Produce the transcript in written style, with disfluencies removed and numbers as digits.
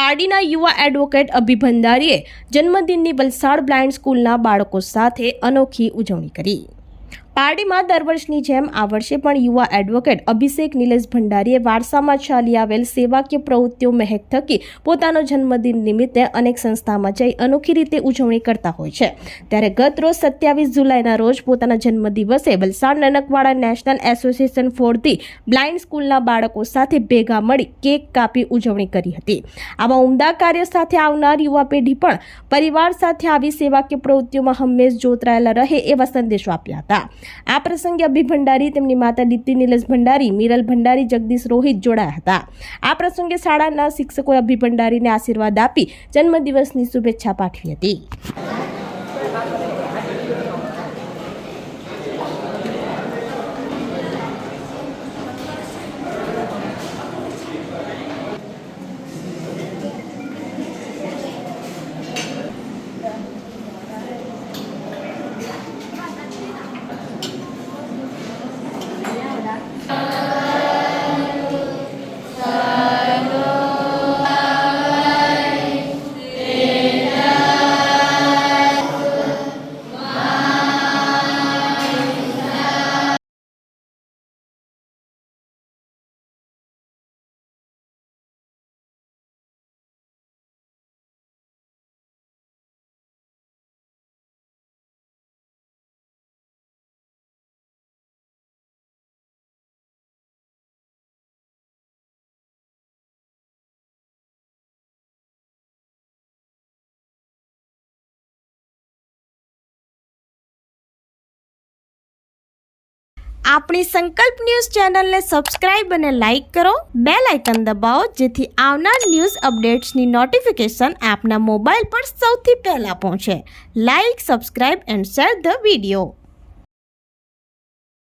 પારડીના યુવા advocate અભિ ભંડારીએ જન્મદિનની Valsad blind સ્કૂલના બાળકો સાથે અનોખી ઉજવણી કરી। પારડીમાં દર વર્ષની જેમ આ વર્ષે પણ યુવા એડવોકેટ અભિષેક નિલેશ ભંડારીએ વારસામાં ચાલી આવેલ સેવાકીય પ્રવૃત્તિઓ મહેક થકી પોતાનો જન્મદિન નિમિત્તે અનેક સંસ્થામાં જઈ અનોખી રીતે ઉજવણી કરતા હોય છે। ત્યારે ગત રોજ 27 જુલાઈના રોજ પોતાના જન્મદિવસે Valsad Nanakwada national association for the blind સ્કૂલના બાળકો સાથે ભેગા મળી કેક કાપી ઉજવણી કરી હતી। આવા ઉમદા કાર્ય સાથે આવનાર યુવા પેઢી પણ પરિવાર સાથે આવી સેવાકીય પ્રવૃત્તિઓમાં હંમેશ જોતરાયેલા રહે એવા સંદેશો આપ્યા હતા। આ પ્રસંગે અભિ ભંડારી, તેમની માતા દીપ્તિ નિલેશ ભંડારી, મીરલ ભંડારી, જગદીશ રોહિત જોડાયા હતા। આ પ્રસંગે શાળાના શિક્ષકોએ અભિ ભંડારીને આશીર્વાદ આપી જન્મદિવસની શુભેચ્છા પાઠવી હતી। આપણી સંકલ્પ ન્યૂઝ ચેનલને સબસ્ક્રાઇબ અને લાઇક કરો, બેલ આઇકન દબાવો જેથી આવનાર ન્યૂઝ અપડેટ્સની નોટિફિકેશન આપના મોબાઈલ પર સૌથી પહેલા પહોંચે। Like, subscribe and share the video.